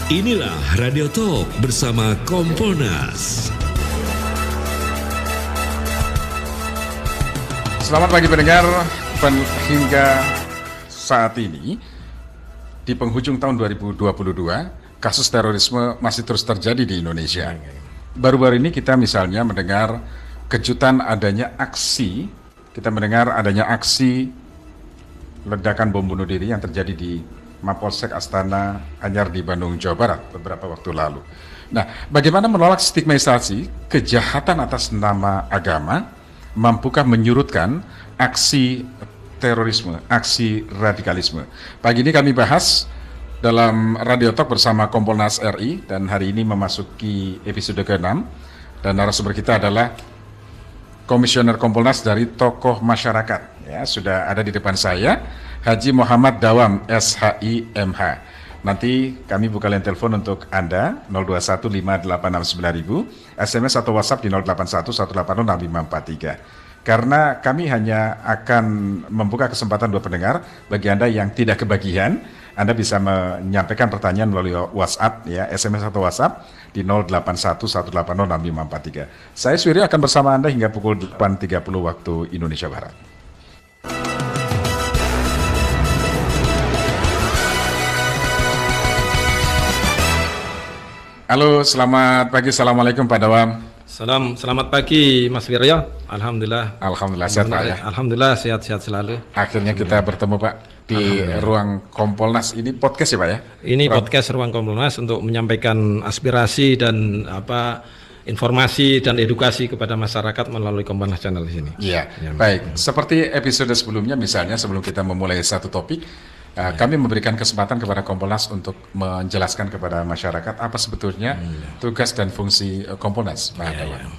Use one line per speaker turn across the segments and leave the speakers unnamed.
Inilah Radio Talk bersama Kompolnas.
Selamat pagi pendengar. Hingga saat ini di penghujung tahun 2022, kasus terorisme masih terus terjadi di Indonesia. Baru-baru ini kita misalnya mendengar kejutan adanya aksi, ledakan bom bunuh diri yang terjadi di Mapolsek Astana Anyar di Bandung, Jawa Barat beberapa waktu lalu. Nah, bagaimana menolak stigmatisasi kejahatan atas nama agama? Mampukah menyurutkan aksi terorisme, aksi radikalisme? Pagi ini kami bahas dalam Radio Talk bersama Kompolnas RI, dan hari ini memasuki episode ke-6, dan narasumber kita adalah Komisioner Kompolnas dari tokoh masyarakat. Ya, sudah ada di depan saya, Haji Muhammad Dawam, SHI MH. Nanti kami buka line telepon untuk Anda 0215869000, SMS atau WhatsApp di 0811806543. Karena kami hanya akan membuka kesempatan dua pendengar. Bagi Anda yang tidak kebagian, Anda bisa menyampaikan pertanyaan melalui WhatsApp, ya, SMS atau WhatsApp di 0811806543. Saya Swiri akan bersama Anda hingga pukul 8.30 waktu Indonesia Barat. Halo, selamat pagi. Assalamualaikum Pak Dawam.
Selamat pagi Mas Wiryo. Alhamdulillah
sehat Pak ya.
Alhamdulillah sehat selalu.
Akhirnya kita bertemu Pak di ruang Kompolnas. Ini podcast ya Pak ya?
Ini podcast ruang Kompolnas untuk menyampaikan aspirasi dan informasi dan edukasi kepada masyarakat melalui Kompolnas Channel di sini.
Iya. Baik. Seperti episode sebelumnya, misalnya sebelum kita memulai satu topik, kami memberikan kesempatan kepada Kompolnas untuk menjelaskan kepada masyarakat apa sebetulnya tugas dan fungsi Kompolnas.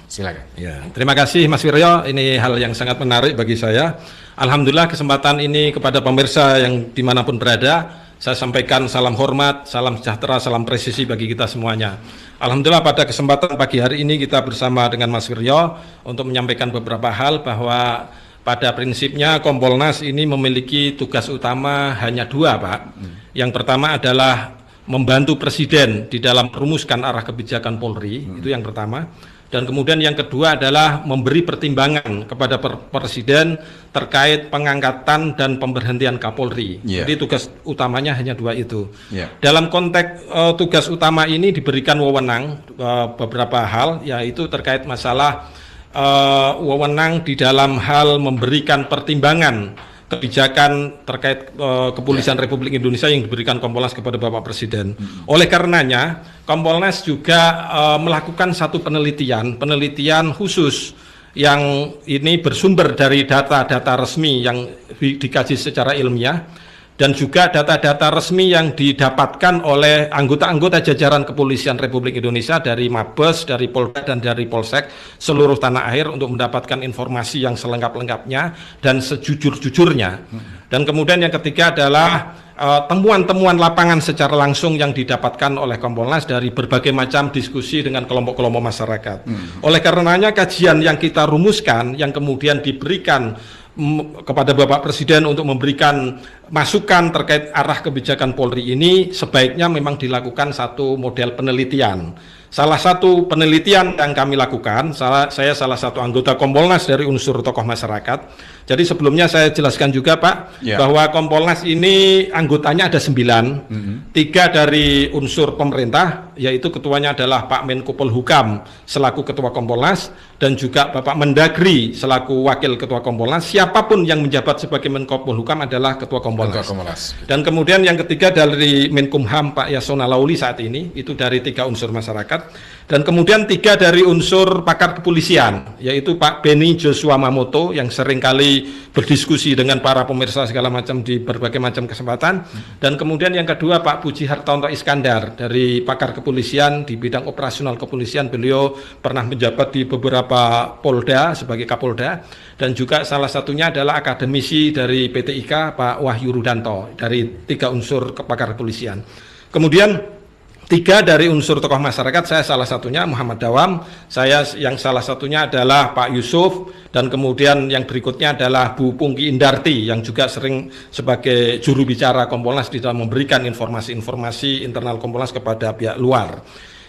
Silakan.
Ya, terima kasih Mas Wiryo. Ini hal yang sangat menarik bagi saya. Alhamdulillah kesempatan ini kepada pemirsa yang dimanapun berada, saya sampaikan salam hormat, salam sejahtera, salam presisi bagi kita semuanya. Alhamdulillah pada kesempatan pagi hari ini kita bersama dengan Mas Wiryo untuk menyampaikan beberapa hal, bahwa pada prinsipnya Kompolnas ini memiliki tugas utama hanya dua, Pak. Yang pertama adalah membantu Presiden di dalam merumuskan arah kebijakan Polri, itu yang pertama. Dan kemudian yang kedua adalah memberi pertimbangan kepada Presiden terkait pengangkatan dan pemberhentian Kapolri. Jadi tugas utamanya hanya dua itu. Dalam konteks tugas utama ini diberikan wewenang beberapa hal, yaitu terkait masalah wewenang di dalam hal memberikan pertimbangan kebijakan terkait kepolisian Republik Indonesia yang diberikan Kompolnas kepada Bapak Presiden. Oleh karenanya, Kompolnas juga melakukan satu penelitian khusus yang ini bersumber dari data-data resmi yang dikaji secara ilmiah, dan juga data-data resmi yang didapatkan oleh anggota-anggota jajaran Kepolisian Republik Indonesia dari Mabes, dari Polda, dan dari Polsek seluruh tanah air untuk mendapatkan informasi yang selengkap-lengkapnya dan sejujur-jujurnya. Dan kemudian yang ketiga adalah temuan-temuan lapangan secara langsung yang didapatkan oleh Kompolnas dari berbagai macam diskusi dengan kelompok-kelompok masyarakat. Oleh karenanya kajian yang kita rumuskan, yang kemudian diberikan kepada Bapak Presiden untuk memberikan masukan terkait arah kebijakan Polri ini, sebaiknya memang dilakukan satu model penelitian. Salah satu penelitian yang kami lakukan, saya salah satu anggota Kompolnas dari unsur tokoh masyarakat. Jadi sebelumnya saya jelaskan juga Pak, bahwa Kompolnas ini anggotanya ada 9, 3 dari unsur pemerintah, yaitu ketuanya adalah Pak Menko Polhukam selaku Ketua Kompolnas, dan juga Bapak Mendagri selaku Wakil Ketua Kompolnas. Siapapun yang menjabat sebagai Menko Polhukam adalah Ketua Kompolnas. Dan kemudian yang ketiga dari Menkumham Pak Yasona Lauli saat ini, itu dari 3 unsur masyarakat. Dan kemudian 3 dari unsur pakar kepolisian, yaitu Pak Beni Joshua Mamoto yang seringkali berdiskusi dengan para pemirsa segala macam di berbagai macam kesempatan. Dan kemudian yang kedua Pak Puji Hartanto Iskandar dari pakar kepolisian di bidang operasional kepolisian. Beliau pernah menjabat di beberapa Polda sebagai Kapolda, dan juga salah satunya adalah akademisi dari PTIK Pak Wahyu Rudanto dari 3 unsur pakar kepolisian. Kemudian 3 dari unsur tokoh masyarakat, saya salah satunya Muhammad Dawam, saya yang salah satunya adalah Pak Yusuf, dan kemudian yang berikutnya adalah Bu Pungki Indarti yang juga sering sebagai juru bicara Kompolnas di dalam memberikan informasi-informasi internal Kompolnas kepada pihak luar.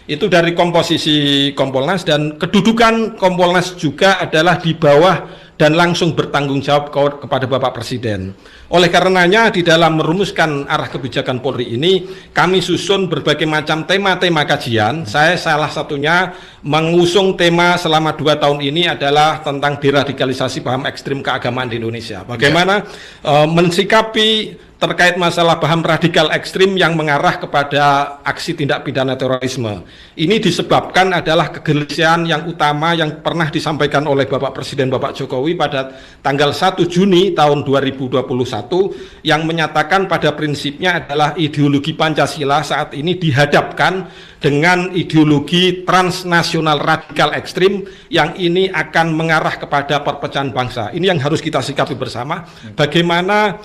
Itu dari komposisi Kompolnas, dan kedudukan Kompolnas juga adalah di bawah dan langsung bertanggung jawab kepada Bapak Presiden. Oleh karenanya di dalam merumuskan arah kebijakan Polri ini, kami susun berbagai macam tema-tema kajian. Saya salah satunya mengusung tema selama 2 tahun ini adalah tentang deradikalisasi paham ekstrim keagamaan di Indonesia. Bagaimana mensikapi terkait masalah paham radikal ekstrim yang mengarah kepada aksi tindak pidana terorisme. Ini disebabkan adalah kegelisahan yang utama yang pernah disampaikan oleh Bapak Presiden Bapak Jokowi pada tanggal 1 Juni tahun 2021 yang menyatakan pada prinsipnya adalah ideologi Pancasila saat ini dihadapkan dengan ideologi transnasional radikal ekstrim yang ini akan mengarah kepada perpecahan bangsa. Ini yang harus kita sikapi bersama, bagaimana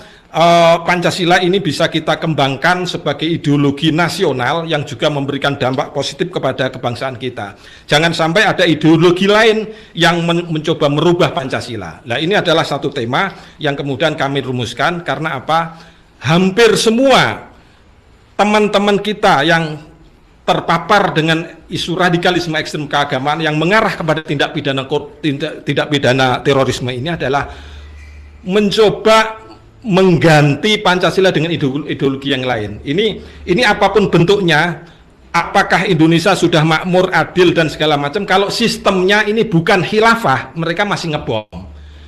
Pancasila ini bisa kita kembangkan sebagai ideologi nasional yang juga memberikan dampak positif kepada kebangsaan kita. Jangan sampai ada ideologi lain yang mencoba merubah Pancasila. Nah, ini adalah satu tema yang kemudian kami rumuskan karena apa? Hampir semua teman-teman kita yang terpapar dengan isu radikalisme ekstrem keagamaan yang mengarah kepada tindak pidana terorisme ini adalah mencoba mengganti Pancasila dengan ideologi yang lain. Ini apapun bentuknya, apakah Indonesia sudah makmur, adil dan segala macam, kalau sistemnya ini bukan khilafah, mereka masih ngebom.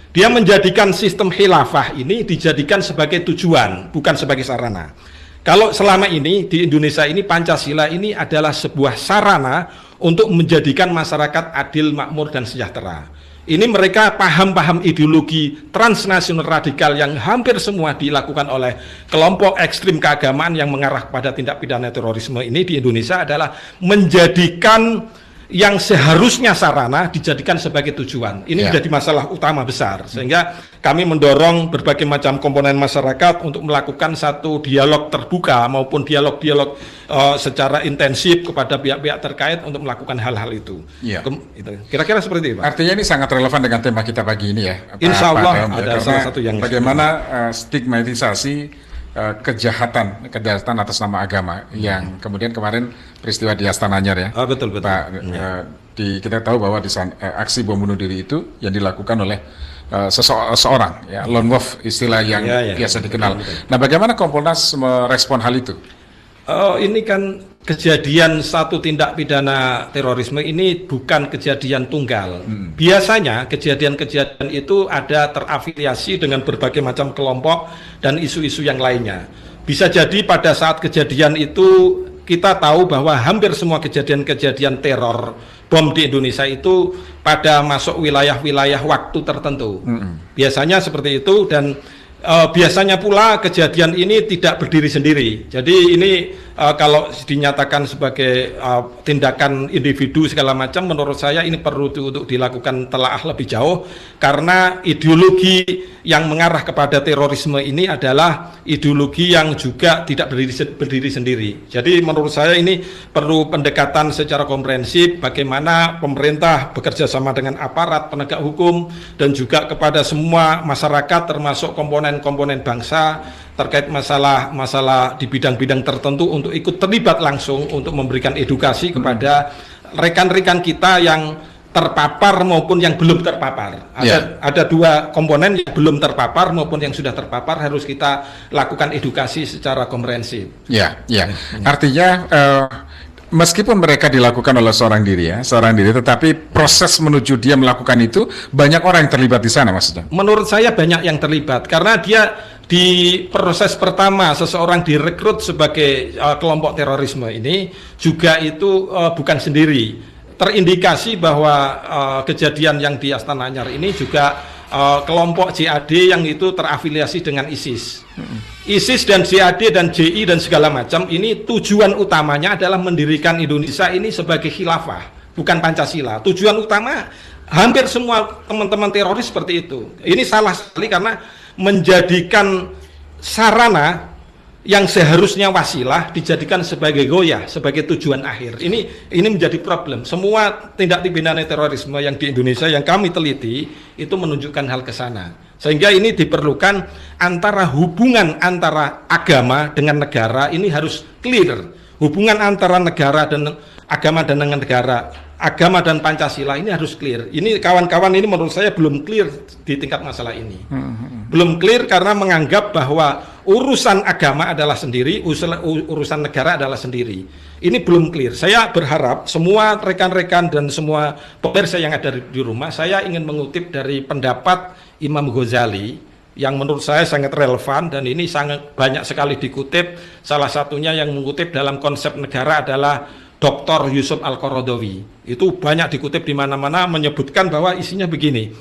Dia menjadikan sistem khilafah ini dijadikan sebagai tujuan, bukan sebagai sarana. Kalau selama ini di Indonesia ini Pancasila ini adalah sebuah sarana untuk menjadikan masyarakat adil, makmur dan sejahtera. Ini mereka paham-paham ideologi transnasional radikal yang hampir semua dilakukan oleh kelompok ekstrim keagamaan yang mengarah pada tindak pidana terorisme ini di Indonesia adalah menjadikan yang seharusnya sarana dijadikan sebagai tujuan. Ini menjadi masalah utama besar, sehingga kami mendorong berbagai macam komponen masyarakat untuk melakukan satu dialog terbuka maupun dialog-dialog secara intensif kepada pihak-pihak terkait untuk melakukan hal-hal itu. Kira-kira seperti itu, Pak.
Artinya ini sangat relevan dengan tema kita pagi ini ya.
Insya Allah ada salah satu yang
bagaimana stigmatisasi kejahatan atas nama agama yang kemudian kemarin peristiwa di Astana Anyar ya.
Betul.
Pak, kita tahu bahwa di aksi bom bunuh diri itu yang dilakukan oleh seseorang ya, lone wolf istilah yang biasa dikenal. Nah, bagaimana Kompolnas merespon hal itu?
Ini kan kejadian satu tindak pidana terorisme ini bukan kejadian tunggal. Biasanya kejadian-kejadian itu ada terafiliasi dengan berbagai macam kelompok dan isu-isu yang lainnya. Bisa jadi pada saat kejadian itu kita tahu bahwa hampir semua kejadian-kejadian teror bom di Indonesia itu pada masuk wilayah-wilayah waktu tertentu. Biasanya seperti itu, dan biasanya pula kejadian ini tidak berdiri sendiri. Jadi ini kalau dinyatakan sebagai tindakan individu segala macam, menurut saya ini perlu untuk dilakukan telaah lebih jauh, karena ideologi yang mengarah kepada terorisme ini adalah ideologi yang juga tidak berdiri sendiri. Jadi menurut saya ini perlu pendekatan secara komprehensif, bagaimana pemerintah bekerja sama dengan aparat penegak hukum dan juga kepada semua masyarakat termasuk komponen bangsa terkait masalah di bidang-bidang tertentu untuk ikut terlibat langsung untuk memberikan edukasi kepada rekan-rekan kita yang terpapar maupun yang belum terpapar. Ada dua komponen, yang belum terpapar maupun yang sudah terpapar, harus kita lakukan edukasi secara komprehensif.
Artinya meskipun mereka dilakukan oleh seorang diri, tetapi proses menuju dia melakukan itu banyak orang yang terlibat di sana, maksudnya.
Menurut saya banyak yang terlibat, karena dia di proses pertama seseorang direkrut sebagai kelompok terorisme ini juga itu bukan sendiri. Terindikasi bahwa kejadian yang di Astana Anyar ini juga kelompok JAD yang itu terafiliasi dengan ISIS. ISIS dan JAD dan JI dan segala macam ini tujuan utamanya adalah mendirikan Indonesia ini sebagai khilafah, bukan Pancasila. Tujuan utama hampir semua teman-teman teroris seperti itu. Ini salah sekali karena menjadikan sarana yang seharusnya wasilah dijadikan sebagai goyah, sebagai tujuan akhir. Ini menjadi problem. Semua tindak pidana terorisme yang di Indonesia yang kami teliti itu menunjukkan hal ke sana. Sehingga ini diperlukan hubungan antara agama dengan negara ini harus clear. Hubungan antara negara dan agama dan dengan negara, agama dan Pancasila ini harus clear. Ini kawan-kawan ini menurut saya belum clear di tingkat masalah ini. Belum clear karena menganggap bahwa urusan agama adalah sendiri, urusan negara adalah sendiri. Ini belum clear. Saya berharap semua rekan-rekan dan semua pemirsa yang ada di rumah, saya ingin mengutip dari pendapat Imam Ghazali yang menurut saya sangat relevan dan ini sangat banyak sekali dikutip. Salah satunya yang mengutip dalam konsep negara adalah Dr. Yusuf Al-Qaradawi. Itu banyak dikutip di mana-mana menyebutkan bahwa isinya begini.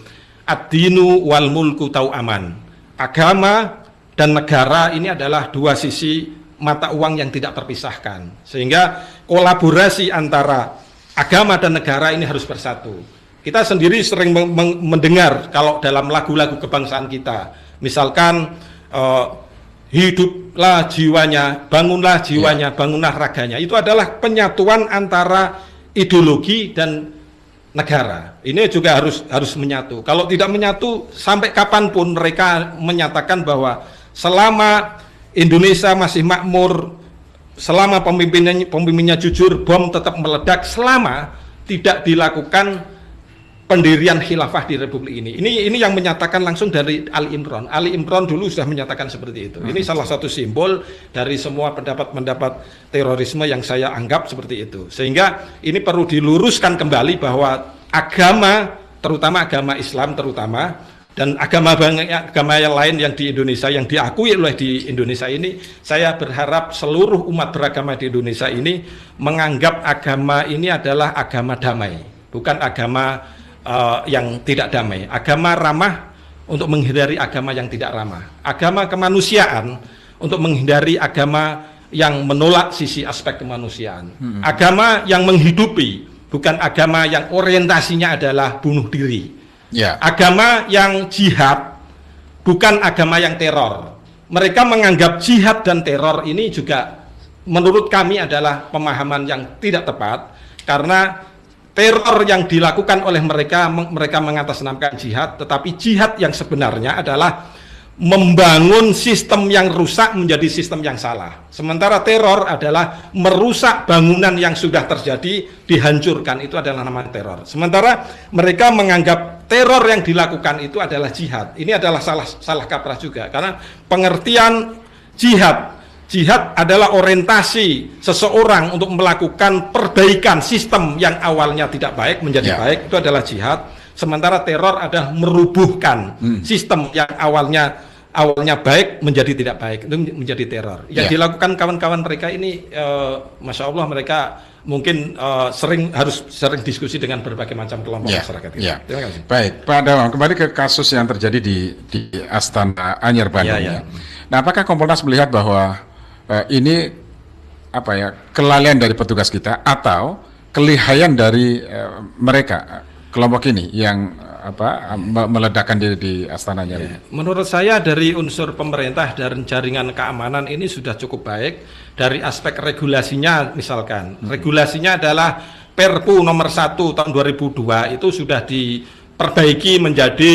Ad-dinu wal mulku tau'aman. Agama dan negara ini adalah dua sisi mata uang yang tidak terpisahkan. Sehingga kolaborasi antara agama dan negara ini harus bersatu. Kita sendiri sering mendengar kalau dalam lagu-lagu kebangsaan kita, misalkan hiduplah jiwanya, bangunlah jiwanya, bangunlah raganya. Itu adalah penyatuan antara ideologi dan negara. Ini juga harus menyatu. Kalau tidak menyatu, sampai kapanpun mereka menyatakan bahwa selama Indonesia masih makmur, selama pemimpinnya jujur, bom tetap meledak, selama tidak dilakukan pendirian khilafah di Republik ini. Ini yang menyatakan langsung dari Ali Imran. Ali Imran dulu sudah menyatakan seperti itu. Ini salah satu simbol dari semua pendapat-pendapat terorisme yang saya anggap seperti itu. Sehingga ini perlu diluruskan kembali bahwa agama, terutama agama Islam dan agama yang lain yang di Indonesia, yang diakui oleh di Indonesia ini, saya berharap seluruh umat beragama di Indonesia ini menganggap agama ini adalah agama damai, bukan agama yang tidak damai. Agama ramah untuk menghindari agama yang tidak ramah. Agama kemanusiaan untuk menghindari agama yang menolak sisi aspek kemanusiaan. Agama yang menghidupi, bukan agama yang orientasinya adalah bunuh diri. Agama yang jihad, bukan agama yang teror. Mereka menganggap jihad dan teror ini juga menurut kami adalah pemahaman yang tidak tepat, karena teror yang dilakukan oleh mereka mengatasnamakan jihad, tetapi jihad yang sebenarnya adalah membangun sistem yang rusak menjadi sistem yang salah. Sementara teror adalah merusak bangunan yang sudah terjadi, dihancurkan, itu adalah nama teror. Sementara mereka menganggap teror yang dilakukan itu adalah jihad. Ini adalah salah kaprah juga, karena pengertian jihad adalah orientasi seseorang untuk melakukan perbaikan sistem yang awalnya tidak baik menjadi baik, itu adalah jihad. Sementara teror adalah merubuhkan sistem yang awalnya baik menjadi tidak baik, itu menjadi teror. Yang dilakukan kawan-kawan mereka ini, Masya Allah, mereka mungkin harus sering diskusi dengan berbagai macam kelompok masyarakat. Terima kasih.
Baik, Pak Dawang, kembali ke kasus yang terjadi di Astana Anyar Bandung. Nah, apakah Kompolnas melihat bahwa ini kelalaian dari petugas kita atau kelihayan dari mereka kelompok ini yang meledakkan diri di Astana Anyar?
Menurut saya dari unsur pemerintah dan jaringan keamanan ini sudah cukup baik. Dari aspek regulasinya, misalkan regulasinya adalah Perpu nomor 1 tahun 2002 itu sudah diperbaiki menjadi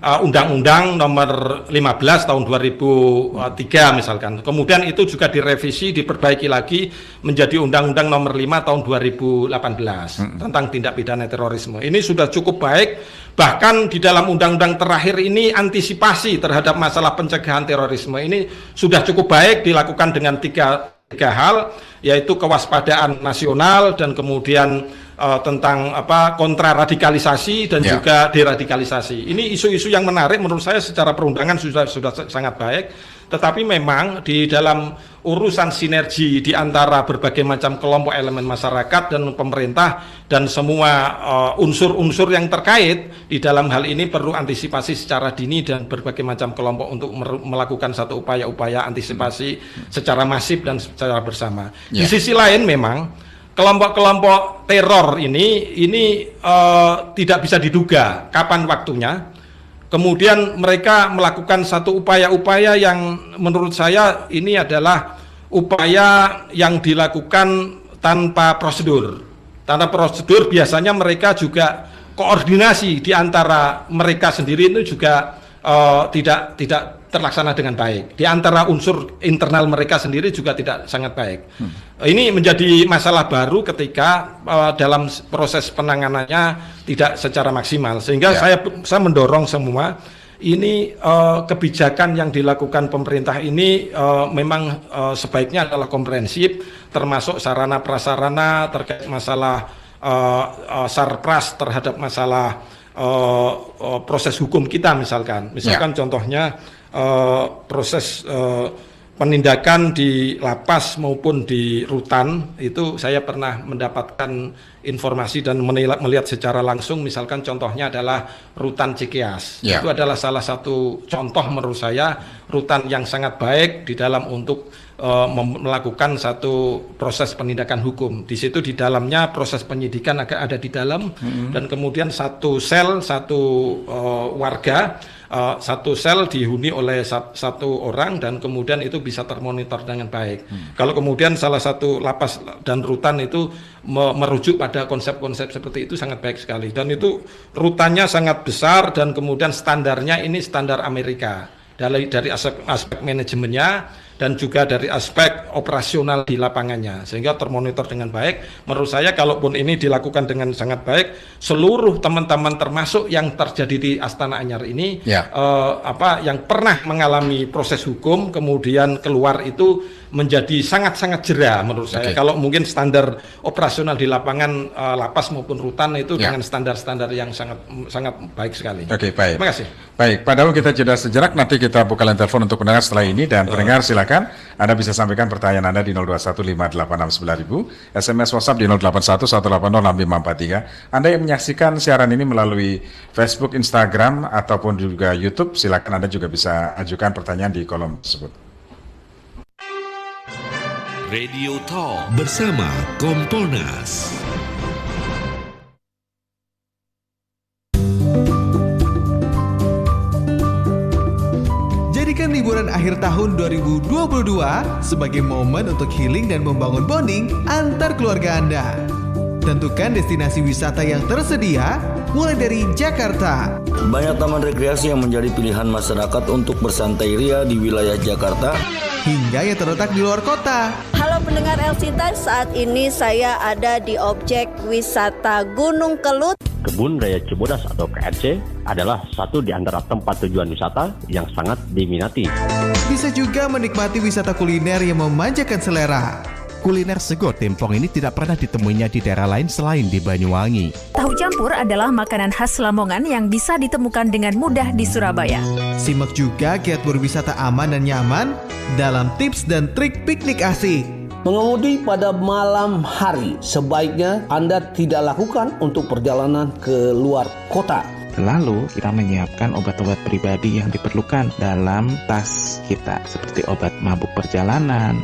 Undang-Undang nomor 15 tahun 2003 misalkan. Kemudian itu juga direvisi, diperbaiki lagi menjadi Undang-Undang nomor 5 tahun 2018 tentang tindak pidana terorisme. Ini sudah cukup baik. Bahkan di dalam undang-undang terakhir ini antisipasi terhadap masalah pencegahan terorisme ini sudah cukup baik, dilakukan dengan tiga hal, yaitu kewaspadaan nasional dan kemudian tentang kontraradikalisasi dan juga deradikalisasi. Ini isu-isu yang menarik menurut saya, secara perundangan sudah sangat baik, tetapi memang di dalam urusan sinergi di antara berbagai macam kelompok elemen masyarakat dan pemerintah dan semua unsur-unsur yang terkait di dalam hal ini perlu antisipasi secara dini dan berbagai macam kelompok untuk melakukan satu upaya-upaya antisipasi secara masif dan secara bersama. Di sisi lain memang kelompok-kelompok teror ini tidak bisa diduga kapan waktunya, Kemudian mereka melakukan satu upaya-upaya yang menurut saya ini adalah upaya yang dilakukan tanpa prosedur. Tanpa prosedur biasanya mereka juga koordinasi di antara mereka sendiri itu juga tidak terlaksana dengan baik. Di antara unsur internal mereka sendiri juga tidak sangat baik. Ini menjadi masalah baru ketika dalam proses penanganannya tidak secara maksimal. Sehingga saya mendorong semua ini kebijakan yang dilakukan pemerintah ini memang sebaiknya adalah komprehensif, termasuk sarana prasarana terkait masalah sarpras terhadap masalah proses hukum kita misalkan contohnya proses penindakan di lapas maupun di rutan itu saya pernah mendapatkan informasi dan melihat secara langsung, misalkan contohnya adalah rutan Cikeas. Itu adalah salah satu contoh menurut saya rutan yang sangat baik di dalam untuk melakukan satu proses penindakan hukum. Di situ di dalamnya proses penyidikan agak ada di dalam dan kemudian satu sel, satu warga, satu sel dihuni oleh satu orang dan kemudian itu bisa termonitor dengan baik. Kalau kemudian salah satu lapas dan rutan itu merujuk pada konsep-konsep seperti itu sangat baik sekali, dan itu rutannya sangat besar dan kemudian standarnya ini standar Amerika dari aspek manajemennya dan juga dari aspek operasional di lapangannya, sehingga termonitor dengan baik. Menurut saya kalaupun ini dilakukan dengan sangat baik, seluruh teman-teman termasuk yang terjadi di Astana Anyar ini yang pernah mengalami proses hukum kemudian keluar itu menjadi sangat-sangat jera menurut saya. Kalau mungkin standar operasional di lapangan lapas maupun rutan itu dengan standar-standar yang sangat baik sekali.
Baik.
Terima kasih.
Baik, Pak Daud, kita jeda sejenak, nanti kita buka line telepon untuk pendengar setelah ini, dan pendengar silakan Anda bisa sampaikan pertanyaan Anda di 0215869000, SMS WhatsApp di 0811806543. Anda yang menyaksikan siaran ini melalui Facebook, Instagram ataupun juga YouTube, silakan Anda juga bisa ajukan pertanyaan di kolom tersebut.
Radio Talk bersama Komponas.
Jadikan liburan akhir tahun 2022 sebagai momen untuk healing dan membangun bonding antar keluarga Anda. Tentukan destinasi wisata yang tersedia mulai dari Jakarta.
Banyak taman rekreasi yang menjadi pilihan masyarakat untuk bersantai ria di wilayah Jakarta
hingga yang terletak di luar kota.
Halo pendengar Elsinta, saat ini saya ada di objek wisata Gunung Kelut.
Kebun Raya Cibodas atau KRC adalah satu di antara tempat tujuan wisata yang sangat diminati.
Bisa juga menikmati wisata kuliner yang memanjakan selera.
Kuliner sego tempong ini tidak pernah ditemuinya di daerah lain selain di Banyuwangi.
Tahu campur adalah makanan khas Lamongan yang bisa ditemukan dengan mudah di Surabaya.
Simak juga giat berwisata aman dan nyaman dalam tips dan trik piknik asik.
Mengemudi pada malam hari sebaiknya Anda tidak lakukan untuk perjalanan ke luar kota.
Lalu kita menyiapkan obat-obat pribadi yang diperlukan dalam tas kita, seperti obat mabuk perjalanan.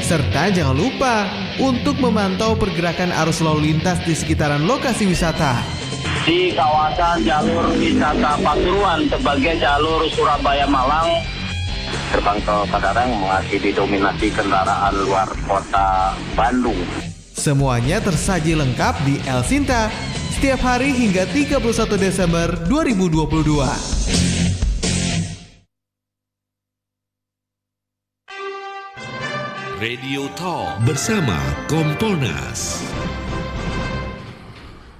Serta jangan lupa untuk memantau pergerakan arus lalu lintas di sekitaran lokasi wisata.
Di kawasan jalur wisata Pasuruan sebagai jalur Surabaya-Malang, gerbang tol Padalarang masih didominasi kendaraan luar kota Bandung.
Semuanya tersaji lengkap di Elsinta setiap hari hingga 31 Desember 2022.
Radio Talk bersama Komponas.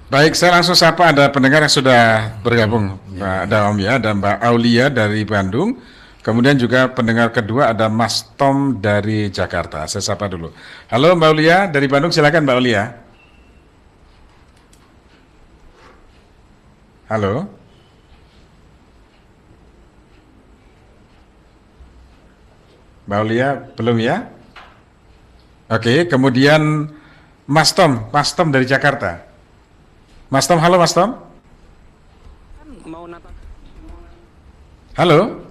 Baik, saya langsung sapa ada pendengar yang sudah bergabung, Mbak Daom ya, ada Mbak Aulia dari Bandung. Kemudian juga pendengar kedua ada Mas Tom dari Jakarta. Saya sapa dulu. Halo Mbak Aulia dari Bandung, silakan Mbak Aulia. Halo. Mbak Aulia belum ya? Oke, kemudian Mas Tom dari Jakarta. Mas Tom, halo Mas Tom. Halo.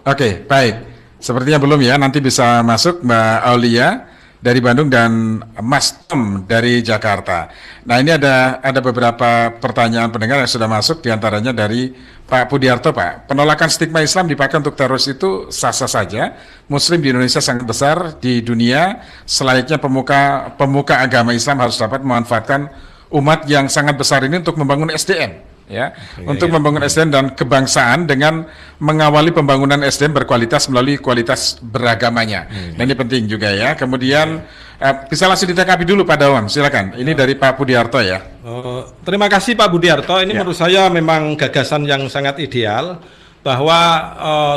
Oke, baik. Sepertinya belum ya, nanti bisa masuk Mbak Aulia dari Bandung dan Mas Tom dari Jakarta. Nah, ini ada beberapa pertanyaan pendengar yang sudah masuk, diantaranya dari Pak Pudiarto. Pak, penolakan stigma Islam dipakai untuk teroris itu sah-sah saja. Muslim di Indonesia sangat besar di dunia, selayaknya pemuka agama Islam harus dapat memanfaatkan umat yang sangat besar ini untuk membangun SDM. Membangun SDM dan kebangsaan dengan mengawali pembangunan SDM berkualitas melalui kualitas beragamanya. Nah, ini penting juga ya. Kemudian bisa langsung ditanggapi dulu Pak Dawam, silakan. Ini dari Pak Pudiarto ya.
Terima kasih Pak Budiarto. Ini menurut saya memang gagasan yang sangat ideal bahwa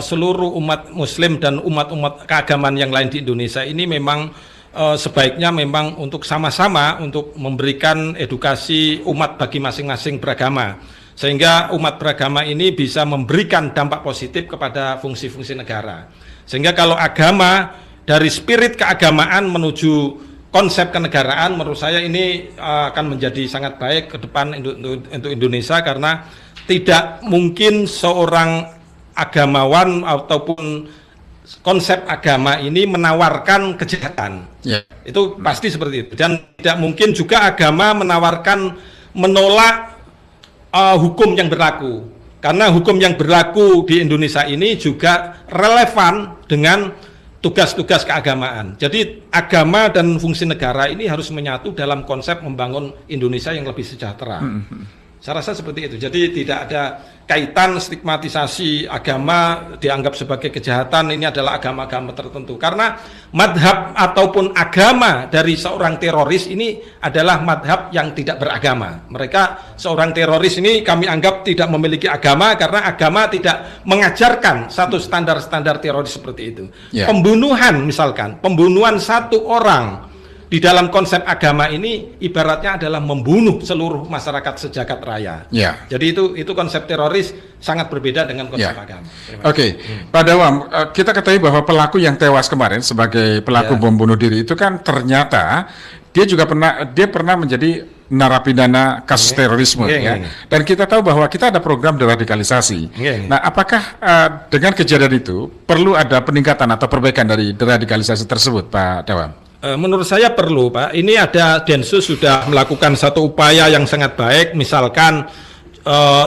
seluruh umat Muslim dan umat-umat keagamaan yang lain di Indonesia ini memang sebaiknya memang untuk sama-sama untuk memberikan edukasi umat bagi masing-masing beragama, sehingga umat beragama ini bisa memberikan dampak positif kepada fungsi-fungsi negara. Sehingga kalau agama dari spirit keagamaan menuju konsep kenegaraan, menurut saya ini akan menjadi sangat baik ke depan untuk Indonesia, karena tidak mungkin seorang agamawan ataupun konsep agama ini menawarkan kejahatan. Itu pasti seperti itu. Dan tidak mungkin juga agama menawarkan menolak hukum yang berlaku. Karena hukum yang berlaku di Indonesia ini juga relevan dengan tugas-tugas keagamaan. Jadi agama dan fungsi negara ini harus menyatu dalam konsep membangun Indonesia yang lebih sejahtera. Saya rasa seperti itu. Jadi tidak ada kaitan stigmatisasi agama dianggap sebagai kejahatan, ini adalah agama-agama tertentu. Karena madhab ataupun agama dari seorang teroris ini adalah madhab yang tidak beragama. Mereka, seorang teroris ini kami anggap tidak memiliki agama, karena agama tidak mengajarkan satu standar-standar teroris seperti itu. Pembunuhan misalkan, pembunuhan satu orang di dalam konsep agama ini ibaratnya adalah membunuh seluruh masyarakat sejagat raya. Jadi itu konsep teroris sangat berbeda dengan konsep agama.
Oke, Pak Dawam, kita ketahui bahwa pelaku yang tewas kemarin sebagai pelaku bom bunuh diri itu kan ternyata dia pernah menjadi narapidana kasus terorisme, Dan kita tahu bahwa kita ada program deradikalisasi. Nah, apakah dengan kejadian itu perlu ada peningkatan atau perbaikan dari deradikalisasi tersebut, Pak Dawam?
Menurut saya perlu, Pak. Ini ada Densus sudah melakukan satu upaya yang sangat baik. Misalkan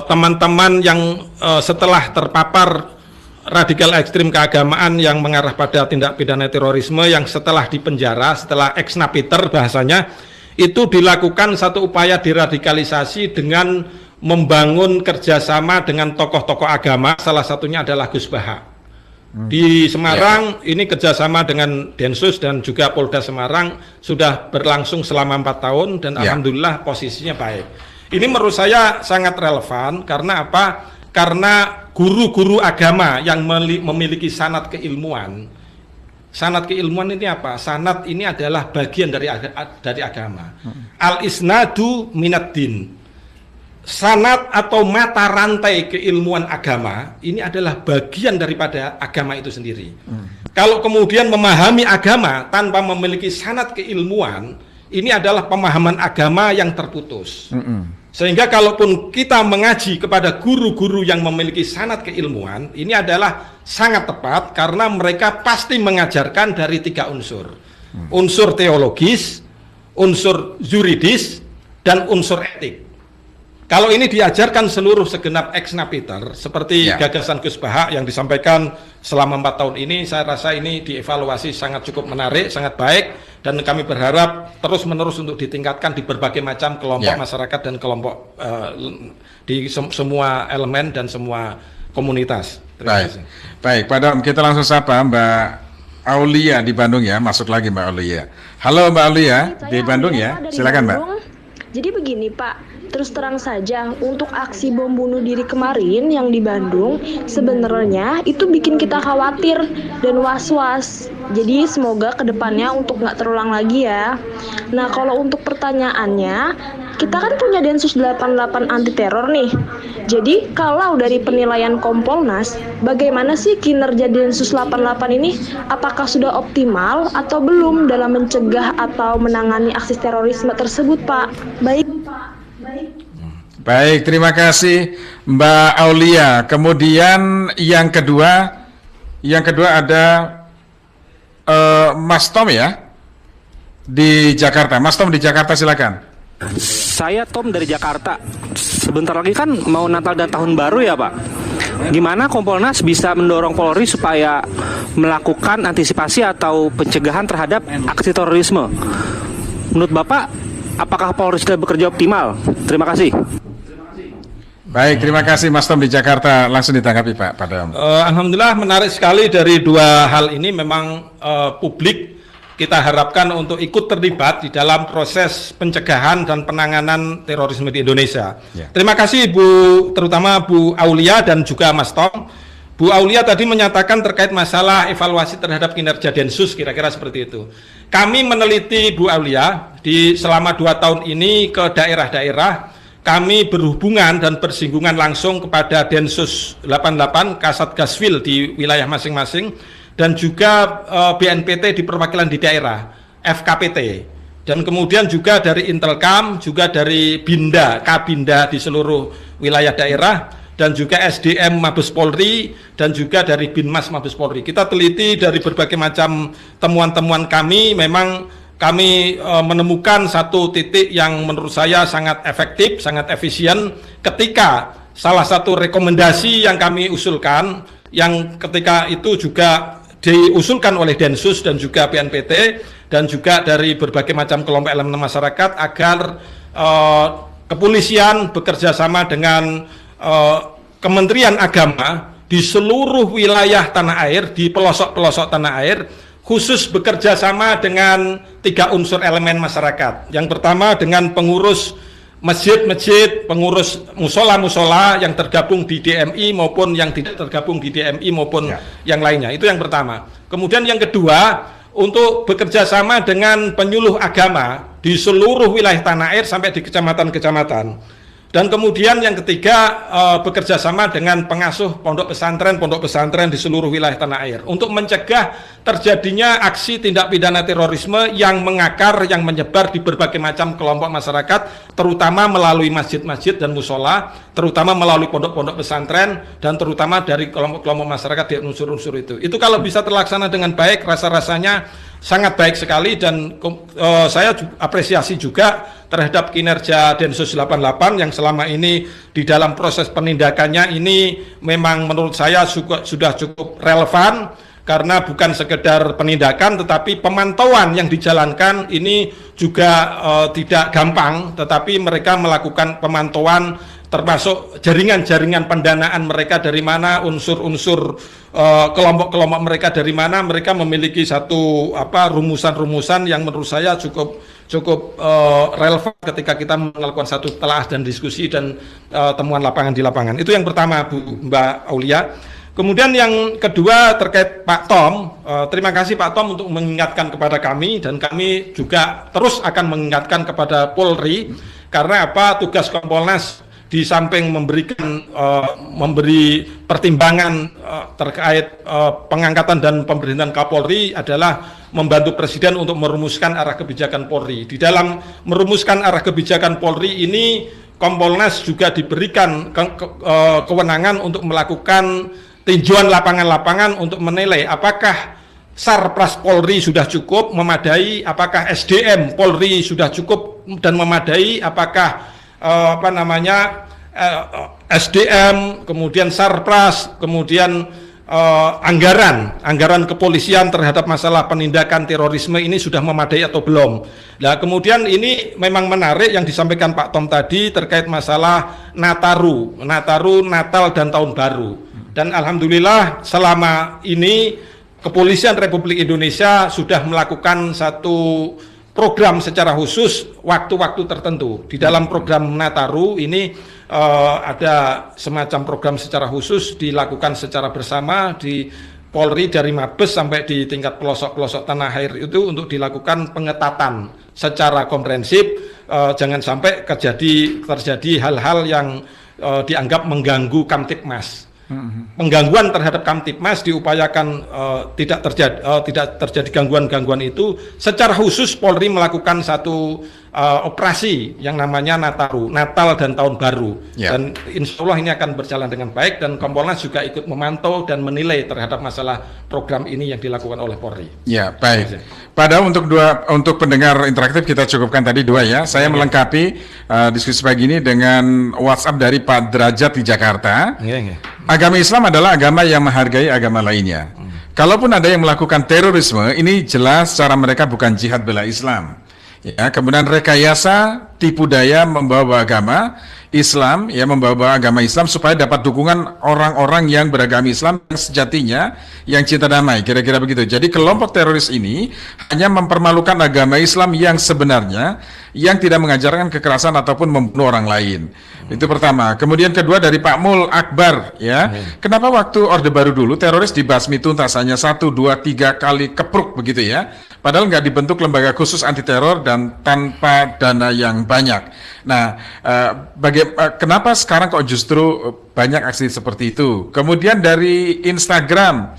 teman-teman yang setelah terpapar radikal ekstrim keagamaan yang mengarah pada tindak pidana terorisme, yang setelah dipenjara, setelah ex napiter bahasanya, itu dilakukan satu upaya deradikalisasi dengan membangun kerjasama dengan tokoh-tokoh agama. Salah satunya adalah Gus Baha. Di Semarang ini kerjasama dengan Densus dan juga Polda Semarang sudah berlangsung selama 4 tahun dan alhamdulillah posisinya baik. Ini menurut saya sangat relevan karena apa? Karena guru-guru agama yang memiliki sanad keilmuan. Sanad keilmuan ini apa? Sanad ini adalah bagian dari agama. Al-isnadu minaddin. Sanad atau mata rantai keilmuan agama ini adalah bagian daripada agama itu sendiri. Kalau kemudian memahami agama tanpa memiliki sanad keilmuan, ini adalah pemahaman agama yang terputus. Sehingga kalaupun kita mengaji kepada guru-guru yang memiliki sanad keilmuan, ini adalah sangat tepat karena mereka pasti mengajarkan dari 3 unsur. Unsur teologis, unsur yuridis, dan unsur etik. Kalau ini diajarkan seluruh segenap ex napiter seperti gagasan Gus Baha yang disampaikan selama 4 tahun ini, saya rasa ini dievaluasi sangat cukup menarik, sangat baik, dan kami berharap terus-menerus untuk ditingkatkan di berbagai macam kelompok masyarakat dan kelompok di semua elemen dan semua komunitas.
Baik, Pak Dam, kita langsung sapa Mbak Aulia di Bandung ya, masuk lagi Mbak Aulia. Halo Mbak Aulia di Bandung ya, silakan Mbak.
Jadi begini Pak, terus terang saja untuk aksi bom bunuh diri kemarin yang di Bandung sebenarnya itu bikin kita khawatir dan was-was. Jadi semoga kedepannya untuk nggak terulang lagi ya. Nah kalau untuk pertanyaannya, kita kan punya Densus 88 anti teror nih. Jadi kalau dari penilaian Kompolnas, bagaimana sih kinerja Densus 88 ini? Apakah sudah optimal atau belum dalam mencegah atau menangani aksi terorisme tersebut Pak?
Baik, terima kasih Mbak Aulia. Kemudian yang kedua ada Mas Tom ya. di Jakarta. Mas Tom di Jakarta, silakan.
Saya Tom dari Jakarta. Sebentar lagi kan mau Natal dan Tahun Baru ya Pak. Gimana Kompolnas bisa mendorong Polri supaya melakukan antisipasi atau pencegahan terhadap aksi terorisme? Menurut Bapak, apakah Polri sudah bekerja optimal? Terima kasih.
Baik, terima kasih Mas Tom di Jakarta. Langsung ditanggapi Pak Padam.
Alhamdulillah menarik sekali dari dua hal ini. Memang publik kita harapkan untuk ikut terlibat di dalam proses pencegahan dan penanganan terorisme di Indonesia. Ya. Terima kasih terutama Bu Aulia dan juga Mas Tom. Bu Aulia tadi menyatakan terkait masalah evaluasi terhadap kinerja Densus, kira-kira seperti itu. Kami meneliti Bu Aulia selama 2 tahun ini ke daerah-daerah. Kami berhubungan dan bersinggungan langsung kepada Densus 88 Kasat Gaswil di wilayah masing-masing dan juga BNPT di perwakilan di daerah, FKPT, dan kemudian juga dari Intelkam, juga dari Binda, Kabinda di seluruh wilayah daerah, dan juga SDM Mabes Polri, dan juga dari Binmas Mabes Polri. Kita teliti dari berbagai macam temuan-temuan kami. Memang kami menemukan satu titik yang menurut saya sangat efektif, sangat efisien ketika salah satu rekomendasi yang kami usulkan, yang ketika itu juga diusulkan oleh Densus dan juga BNPT dan juga dari berbagai macam kelompok elemen masyarakat agar kepolisian bekerja sama dengan Kementerian Agama di seluruh wilayah tanah air, di pelosok-pelosok tanah air, khusus bekerja sama dengan 3 unsur elemen masyarakat. Yang pertama dengan pengurus masjid-masjid, pengurus musola-musola yang tergabung di DMI maupun yang tidak tergabung di DMI maupun yang lainnya. Itu yang pertama. Kemudian yang kedua, untuk bekerja sama dengan penyuluh agama di seluruh wilayah tanah air sampai di kecamatan-kecamatan. Dan kemudian yang ketiga, bekerja sama dengan pengasuh pondok pesantren di seluruh wilayah tanah air untuk mencegah terjadinya aksi tindak pidana terorisme yang mengakar, yang menyebar di berbagai macam kelompok masyarakat, terutama melalui masjid-masjid dan musola, terutama melalui pondok-pondok pesantren, dan terutama dari kelompok-kelompok masyarakat di unsur-unsur itu. Itu kalau bisa terlaksana dengan baik, rasa-rasanya sangat baik sekali, dan saya apresiasi juga terhadap kinerja Densus 88 yang selama ini di dalam proses penindakannya ini memang menurut saya sudah cukup relevan, karena bukan sekedar penindakan tetapi pemantauan yang dijalankan ini juga tidak gampang, tetapi mereka melakukan pemantauan termasuk jaringan-jaringan pendanaan mereka dari mana, unsur-unsur kelompok-kelompok mereka dari mana. Mereka memiliki satu rumusan-rumusan yang menurut saya cukup relevan ketika kita melakukan satu telaah dan diskusi dan temuan lapangan di lapangan. Itu yang pertama, Mbak Aulia. Kemudian yang kedua terkait Pak Tom, terima kasih Pak Tom untuk mengingatkan kepada kami, dan kami juga terus akan mengingatkan kepada Polri, karena tugas Kompolnas di samping memberi pertimbangan terkait pengangkatan dan pemberhentian Kapolri adalah membantu Presiden untuk merumuskan arah kebijakan Polri. Di dalam merumuskan arah kebijakan Polri ini, Kompolnas juga diberikan kewenangan untuk melakukan tinjauan lapangan-lapangan untuk menilai apakah Sarpras Polri sudah cukup, memadai, apakah SDM Polri sudah cukup dan memadai, apakah SDM, kemudian Sarpras, kemudian anggaran kepolisian terhadap masalah penindakan terorisme ini sudah memadai atau belum. Nah, kemudian ini memang menarik yang disampaikan Pak Tom tadi terkait masalah Nataru, Natal dan Tahun Baru. Dan alhamdulillah selama ini Kepolisian Republik Indonesia sudah melakukan satu program secara khusus waktu-waktu tertentu. Di dalam program Nataru ini ada semacam program secara khusus dilakukan secara bersama di Polri dari Mabes sampai di tingkat pelosok-pelosok tanah air itu untuk dilakukan pengetatan secara komprehensif, jangan sampai terjadi hal-hal yang dianggap mengganggu Kamtibmas. Penggangguan terhadap Kamtibmas diupayakan tidak terjadi gangguan-gangguan itu. Secara khusus Polri melakukan satu operasi yang namanya Nataru, Natal dan Tahun Baru, dan insya Allah ini akan berjalan dengan baik, dan Kompolnas juga ikut memantau dan menilai terhadap masalah program ini yang dilakukan oleh Polri.
Ya, baik. Padahal untuk pendengar interaktif kita cukupkan tadi 2 ya. Saya melengkapi diskusi pagi ini dengan WhatsApp dari Pak Derajat di Jakarta. Agama Islam adalah agama yang menghargai agama lainnya. Kalaupun ada yang melakukan terorisme, ini jelas cara mereka bukan jihad bela Islam. Ya, kemudian rekayasa, tipu daya membawa agama Islam, ya membawa agama Islam supaya dapat dukungan orang-orang yang beragama Islam yang sejatinya yang cinta damai, kira-kira begitu. Jadi kelompok teroris ini hanya mempermalukan agama Islam yang sebenarnya, yang tidak mengajarkan kekerasan ataupun membunuh orang lain. Itu pertama. Kemudian kedua dari Pak Mul Akbar, ya. Kenapa waktu Orde Baru dulu teroris dibasmi tuntas hanya 1, 2, 3 kali kepruk begitu ya? Padahal nggak dibentuk lembaga khusus anti teror dan tanpa dana yang banyak. Nah, kenapa sekarang kok justru banyak aksi seperti itu? Kemudian dari Instagram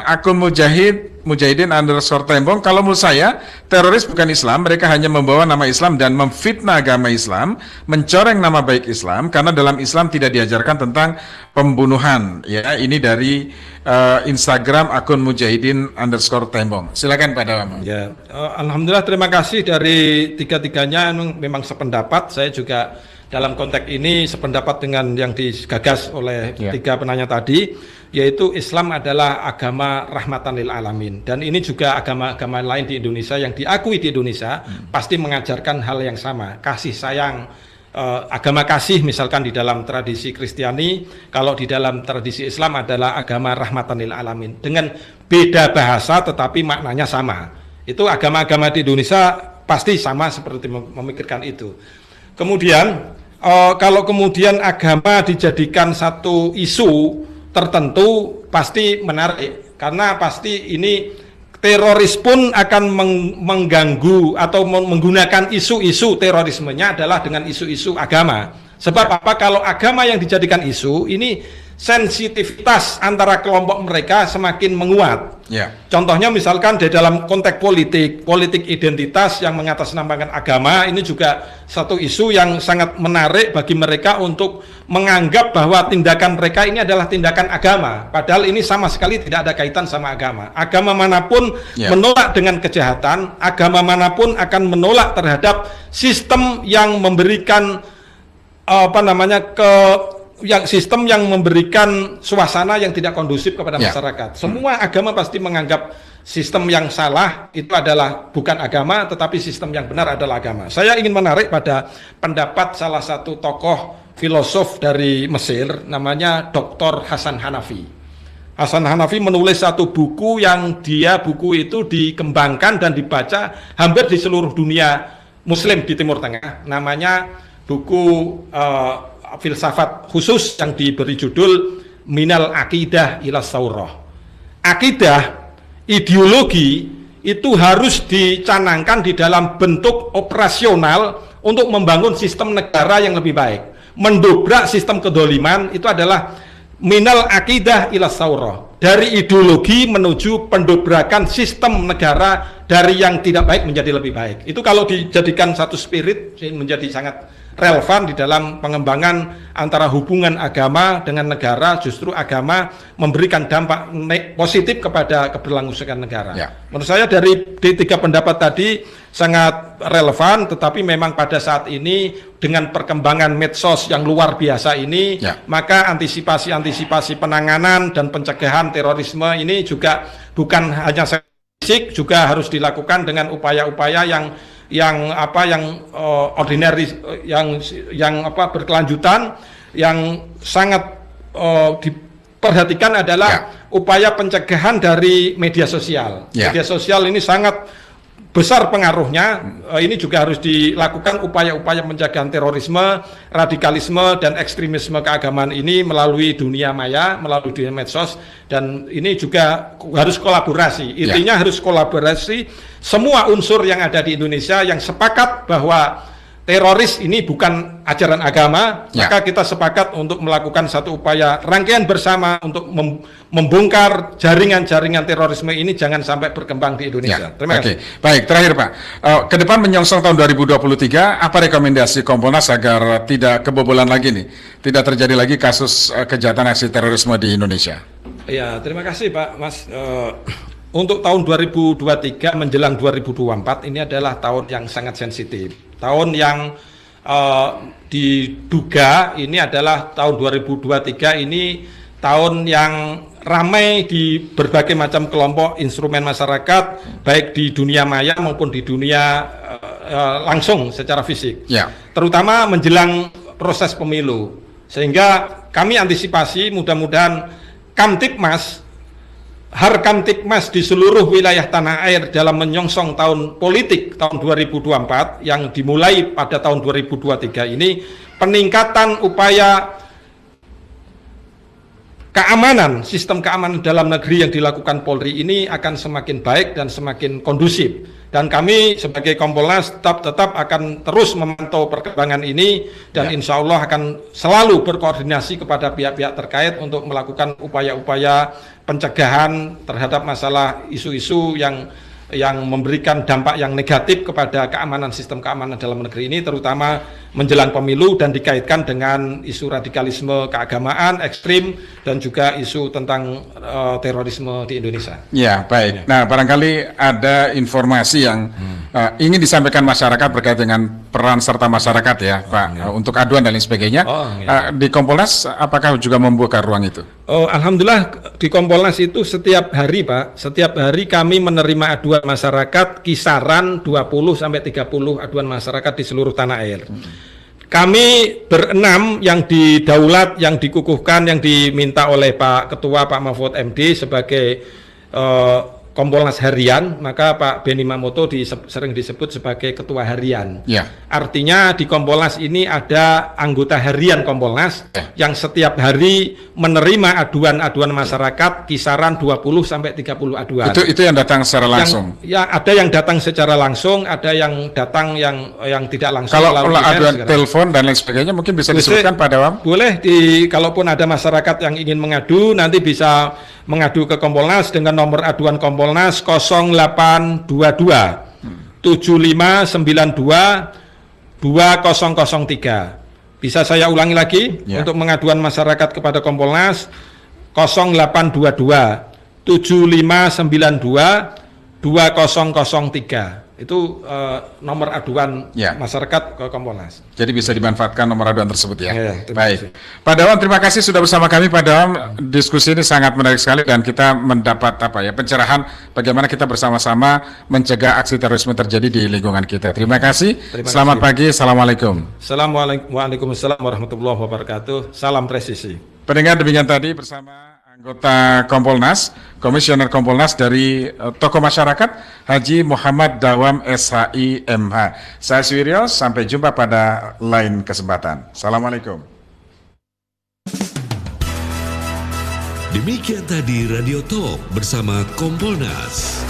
akun Mujahidin_Tembong, kalau menurut saya teroris bukan Islam, mereka hanya membawa nama Islam dan memfitnah agama Islam, mencoreng nama baik Islam, karena dalam Islam tidak diajarkan tentang pembunuhan. Ya, ini dari Instagram akun Mujahidin_Tembong. Silakan Pak Dawam.
Ya, alhamdulillah, terima kasih dari tiga-tiganya memang sependapat. Saya juga dalam konteks ini sependapat dengan yang digagas oleh tiga penanya tadi, yaitu Islam adalah agama rahmatan lil alamin, dan ini juga agama-agama lain di Indonesia yang diakui di Indonesia pasti mengajarkan hal yang sama, kasih sayang. Agama kasih misalkan di dalam tradisi Kristiani, kalau di dalam tradisi Islam adalah agama rahmatan lil alamin, dengan beda bahasa tetapi maknanya sama. Itu agama-agama di Indonesia pasti sama seperti memikirkan itu. Kemudian kalau kemudian agama dijadikan satu isu tertentu pasti menarik, karena pasti ini teroris pun akan mengganggu atau menggunakan isu-isu terorismenya adalah dengan isu-isu agama. Sebab apa? Kalau agama yang dijadikan isu, ini sensitivitas antara kelompok mereka semakin menguat. Contohnya misalkan di dalam konteks politik identitas yang mengatasnamakan agama, ini juga satu isu yang sangat menarik bagi mereka untuk menganggap bahwa tindakan mereka ini adalah tindakan agama, padahal ini sama sekali tidak ada kaitan sama agama. Agama manapun menolak dengan kejahatan, agama manapun akan menolak terhadap sistem yang memberikan sistem yang memberikan suasana yang tidak kondusif kepada masyarakat. Semua agama pasti menganggap sistem yang salah itu adalah bukan agama, tetapi sistem yang benar adalah agama. Saya ingin menarik pada pendapat salah satu tokoh filosof dari Mesir, namanya Dr. Hasan Hanafi. Hasan Hanafi menulis satu buku yang buku itu dikembangkan dan dibaca hampir di seluruh dunia Muslim di Timur Tengah. Namanya buku filsafat khusus yang diberi judul Minal Aqidah ila Saurah. Akidah, ideologi itu harus dicanangkan di dalam bentuk operasional untuk membangun sistem negara yang lebih baik. Mendobrak sistem kedoliman itu adalah minal aqidah ila saurah. Dari ideologi menuju pendobrakan sistem negara dari yang tidak baik menjadi lebih baik. Itu kalau dijadikan satu spirit menjadi sangat relevan di dalam pengembangan antara hubungan agama dengan negara. Justru agama memberikan dampak positif kepada keberlangsungan negara. Menurut saya dari tiga pendapat tadi sangat relevan, tetapi memang pada saat ini dengan perkembangan medsos yang luar biasa ini, maka antisipasi penanganan dan pencegahan terorisme ini juga bukan hanya fisik, juga harus dilakukan dengan upaya-upaya yang ordinary, yang berkelanjutan, yang sangat diperhatikan adalah upaya pencegahan dari media sosial. Media sosial ini sangat besar pengaruhnya. Ini juga harus dilakukan upaya-upaya pencegahan terorisme, radikalisme, dan ekstremisme keagamaan ini melalui dunia maya, melalui dunia medsos, dan ini juga harus kolaborasi. Intinya harus kolaborasi semua unsur yang ada di Indonesia yang sepakat bahwa teroris ini bukan ajaran agama, maka kita sepakat untuk melakukan satu upaya rangkaian bersama untuk membongkar jaringan-jaringan terorisme ini jangan sampai berkembang di Indonesia. Terima kasih.
Baik, terakhir Pak, ke depan menyongsong tahun 2023, apa rekomendasi Kompolnas agar tidak kebobolan lagi nih, tidak terjadi lagi kasus kejahatan aksi terorisme di Indonesia?
Ya, terima kasih Pak Mas. untuk tahun 2023 menjelang 2024 ini adalah tahun yang sangat sensitif. Tahun yang diduga ini adalah tahun 2023 ini tahun yang ramai di berbagai macam kelompok instrumen masyarakat, baik di dunia maya maupun di dunia langsung secara fisik.
Ya.
Terutama menjelang proses pemilu. Sehingga kami antisipasi mudah-mudahan Kamtibmas, Harkamtibmas di seluruh wilayah tanah air dalam menyongsong tahun politik tahun 2024 yang dimulai pada tahun 2023 ini, peningkatan upaya keamanan, sistem keamanan dalam negeri yang dilakukan Polri ini akan semakin baik dan semakin kondusif. Dan kami sebagai Kompolnas tetap akan terus memantau perkembangan ini dan insya Allah akan selalu berkoordinasi kepada pihak-pihak terkait untuk melakukan upaya-upaya pencegahan terhadap masalah isu-isu yang memberikan dampak yang negatif kepada keamanan sistem keamanan dalam negeri ini, terutama menjelang pemilu dan dikaitkan dengan isu radikalisme keagamaan ekstrim dan juga isu tentang terorisme di Indonesia.
Ya, baik. Nah, barangkali ada informasi yang ingin disampaikan masyarakat berkait dengan peran serta masyarakat ya, Pak, untuk aduan dan lain sebagainya. Di Kompolnas apakah juga membuka ruang itu?
Alhamdulillah di Kompolnas itu setiap hari, Pak, setiap hari kami menerima aduan masyarakat kisaran 20 sampai 30 aduan masyarakat di seluruh tanah air. Kami berenam yang didaulat, yang dikukuhkan, yang diminta oleh Pak Ketua Pak Mahfud MD sebagai Kompolnas harian, maka Pak Beni Mamoto sering disebut sebagai Ketua Harian.
Ya.
Artinya di Kompolnas ini ada anggota harian Kompolnas yang setiap hari menerima aduan-aduan masyarakat kisaran 20 sampai 30 aduan.
Itu yang datang secara langsung.
Ada yang datang secara langsung, ada yang datang yang tidak langsung.
Kalau aduan telepon dan lain sebagainya mungkin bisa disebutkan Pak Dawam?
Boleh, kalaupun ada masyarakat yang ingin mengadu nanti bisa mengadu ke Kompolnas dengan nomor aduan Kompolnas 0822 7592 2003. Bisa saya ulangi lagi untuk pengaduan masyarakat kepada Kompolnas 0822 7592 2003. Itu nomor aduan masyarakat ke Kompolnas.
Jadi bisa dimanfaatkan nomor aduan tersebut ya. Baik. Pak Dawam, terima kasih sudah bersama kami Pak Dawam. Diskusi ini sangat menarik sekali dan kita mendapat pencerahan bagaimana kita bersama-sama mencegah aksi terorisme terjadi di lingkungan kita. Terima kasih. Selamat pagi. Assalamualaikum.
Waalaikumsalam warahmatullahi wabarakatuh. Salam presisi.
Pendengar, demikian tadi bersama anggota Kompolnas, Komisioner Kompolnas dari tokoh masyarakat Haji Muhammad Dawam SHI MH. Saya Suwiryo, sampai jumpa pada lain kesempatan. Assalamualaikum.
Demikian tadi Radio Talk bersama Kompolnas.